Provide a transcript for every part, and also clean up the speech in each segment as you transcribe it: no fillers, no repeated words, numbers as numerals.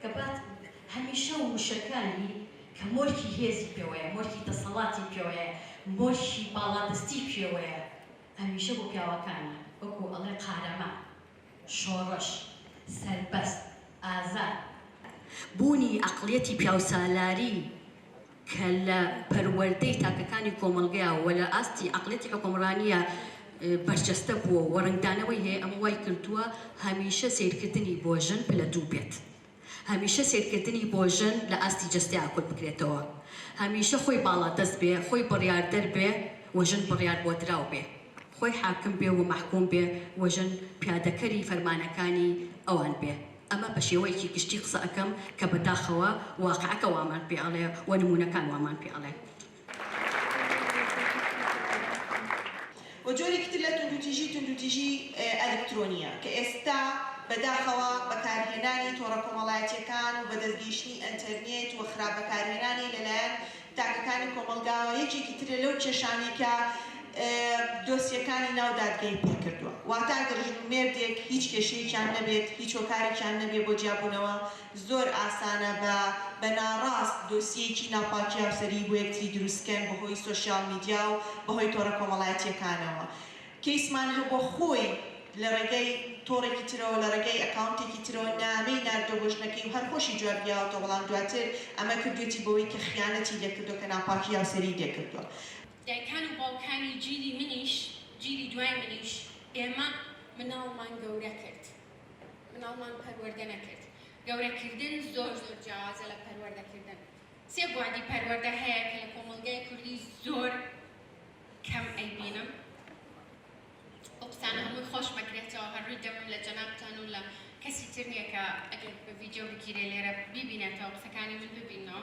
کە بات هەمیشە وشەکانی کە مۆرکی هێزی پێوەیە، مۆرکی دەسەڵاتی پێوەیە، مۆرکی باڵادەستی پێوەیە، هەمیشە بۆ پیاوەکانە وەکو ئەڵێ قارەمان، شۆڕش، سەربەست، ئازاد بوونی عەقڵیەتی پیاوسالاری کە لە پەروەردەی تاکەکانی کۆمەڵگەیە و لە ئاستی عەقڵیەتی حکومڕانیە بەرجەستە بووە و ڕنگدانەوەی هەیە ئەمە وای کردووە هەمیشە سیرکردنی بۆ ژن پلە دوو بێت. هەمیشە سیرکردنی بۆ ژن لە ئاستی جەستەی ئاکۆل بکرێتەوە. هەمیشە خۆی باڵادەست بێ، خۆی بڕیاردەر بێ و ژن بڕیار بۆ دراو بێ. خۆی حاکم بێ و مەحکوم بێ و ژن پیادەکەری فەرمانەکانی ئەوان بێ. ئەمە بە شێوەیەکی گشتی قسە ئەەکەم کە بەداخەوە واقعەکە وامان پێ ئەڵێ و نمونونەکان وامان پێ ئەڵێ. وجۆرێکی تر لە توندوتیژی ئەلکترۆنیە کە ئێستا بەداخەوە بەکارهێنانی تۆڕە کۆمەڵایەتیەکان و بەدەستگەیشتنی ئەنتەرنێت و خراپ بەکارهێنانی لەلایەن تاکەکانی کۆمەلگاوە یەکێکی ترە لەو کێشانێکە دۆسیەکانی ناو دادگای پێ کردووە. واتە ئەگەر ژن و مێردێک هیچ کێشەیەکیان نەبێت، هیچ هۆکارێکیان نەبێت بۆ جیابوونەوە، زۆر ئاسانە بە ناڕاست دۆسیەکی ناپاکی هاوسەری بۆ یەکتری دروستکەن بەهۆی سۆشیال میدیا و بەهۆی تۆڕە کۆمەڵایەتیەکانەوە. کەیسمان هەبوو بۆ خۆی لە ڕێگەی تۆڕێکی ترەوە، لە ڕێگەی ئەکاونتێکی ترەوە نامەی ناردۆ بۆ ژنەکەی و هەر خۆشی جوابیاوەتەوە، بەڵام دواتر ئەمە کردوێتی بەوەی کە خیانەتی لێکردووە کە ناپاکی هاوسەری لێکردووە. دایکان و باوکانی جیلی منیش، جیلی دوای منیش، ئێمە مناڵمان گەورە کرد، مناڵمان پەروەردە نەکرد. گەورەکردن زۆر جیاوازە لە پەروەردەکردن. سێ بوادی پەروەردە هەیە کە لە کۆمەڵگەی کوردی زۆر کەم ئەیبینم. ئەو قسانە هەمووی خۆش بکرێتەوە، هەرووی دەمم لە جەنابتان و لە کەسی تر نییە کە ئەگەر بە ڤیدیۆ بگیرێ لێرە بیبینێتەوە قسەکانی من ببینەوە.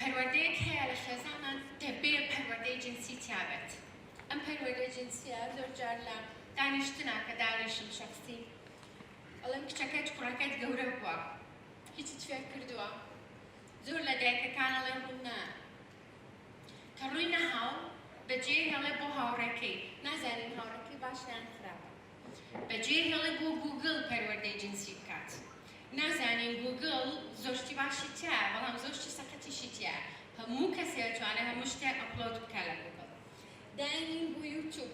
پەروەردەیەک هەیە لە خێزانمان دەبێ پەروەردەی جنسی تیابێت. ئەم پەروەردەی جنسیە زۆر جار لە دانیشتنا کە دانیشم شەخسی ئەڵێم کچەکەت کوڕەکەت گەورە بووە، هیچت فێر کردووە. زۆر لە دایکەکان ئەڵێن ڕوونا کە ڕووی نەهاو بەجێ هێڵێ بۆ هاوڕێکەی، نازانین هاوڕێکەی باشیان خراپە. بەجێ هێڵێ بۆ گوگڵ پەروەردەی جنسی بکات. نازانین گوگڵ زۆشتی باشی تایە، بەڵام زۆشتی سەقەتیشی تایە. هەموو کەسێ دەتوانێت هەموو شتێک ئەپلۆد بکە لە گوگڵ. داینین بۆ یوتیوب،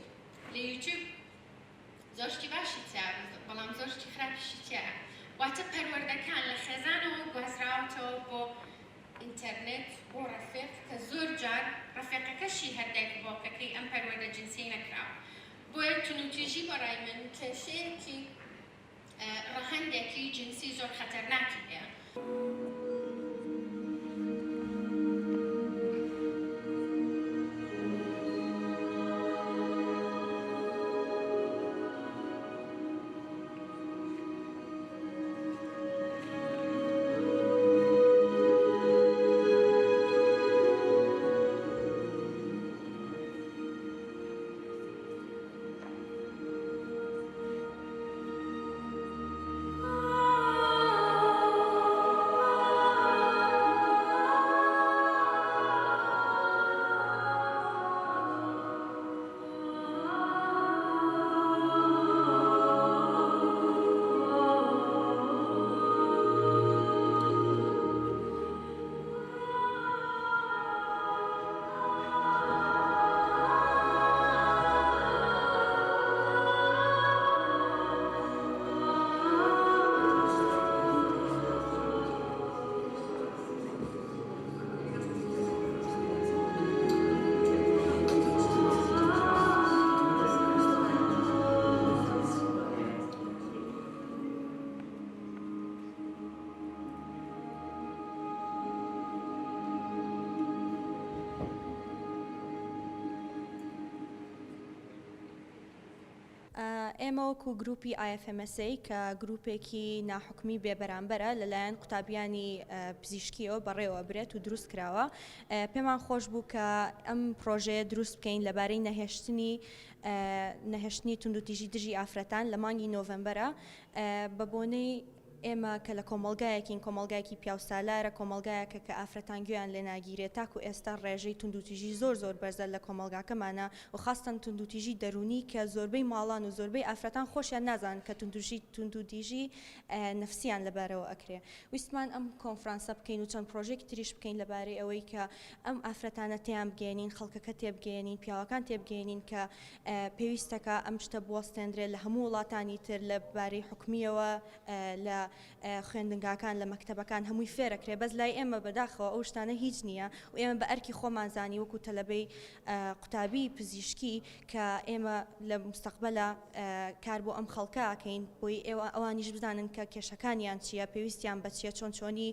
لە یوتیوب زۆشتی باشی تایە، بەڵام زۆشتی خراپیشی تایە. واتە پەروەردەکان لە خێزانەوە گوازراوەتەوە بۆ ئینتەرنێت، بۆ ڕەفێق کە زۆر جار ڕەفێقەکەشی هەردایک باوکەکەی ئەم پەروەردە جنسی نەکراوە. بۆیە توندوتیژی بەڕای من کێشەیەکی ڕەهەندێکی جنسی زۆر خەتەرناکی هەیە. ئێمە وەکو گروپی IFMSA کە گروپێکی ناحکمی بێبەرامبەرە لەلایەن قوتابیانی پزیشکیەوە بەڕێوە برێت و دروست کراوە. پێمان خۆش بوو کە ئەم پرۆژەیە دروست بکەین لەبارەی نەهێشتنی توندوتیژی دژی ئافرەتان لە مانگی نۆڤەمبەرە بە بۆنەی ئێمە کە لە کۆمەلگایەکین کۆمەلگایەکی پیاوسالارە کۆمەلگایەکە کە ئافرەتانگویان لێ ناگیرێت تاکو ئێستا ڕێژەی توندوتیژی زۆر بەرزە لە کۆمەلگاکەمانە و خاستن توندوتیژی دەرونی کە زۆربەی ماڵان و زۆربەی ئافرەتان خۆشیان نازان کە توندوتیژی نفسیان لەبارەوە ئەکرێ ویستمان ئەم کۆنفرانسە بکەین و چەند پرۆژێکی تریش بکەین لەبارەی ئەوەی کە ئەم ئافرەتانە تیان بگەێنین خەڵکەکە تێبگەێنین پیاوەکان تێبگەێنین کە پێویستەکە ئەم شتە بوەستێنرێت لە هەموو وڵاتانی تر لەبارەی حکومیەوە لە خوێندنگاکان لە مەکتەبەکان هەمووی فێرەکرێ بەس لای ئێمە بەداخەوە ئەو شتانە هیچ نییە و ئێمە بە ئەرکی خۆمانزانی وەکو تەلەبەی قوتابی پزیشکی کە ئێمە لە مستەقبەلە کار بۆ ئەم خەڵکەکەین بۆی ئێوە ئەوانیش بزانن کە کێشەکانیان چییە پێویستیان بەچیە چۆنی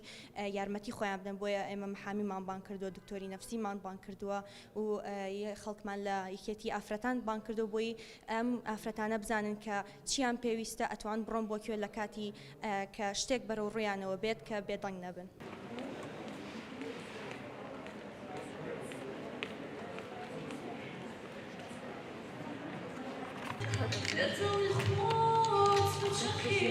یارمەتی خۆیان بدەن بۆیە ئێمە محامیمان بان کردووە دکتۆری نەفسیمان بان کردووە و خەڵکمان لە یەکێتی ئافرەتان بان کردو بۆی ئەم ئافرەتانە بزانن کە چیان پێویستە ئەتوان بڕۆن بۆ کوێ لە کاتی کە شتێک بەرەو ڕویانەوە بێت کە بێدەنگ نەبن. It's only one,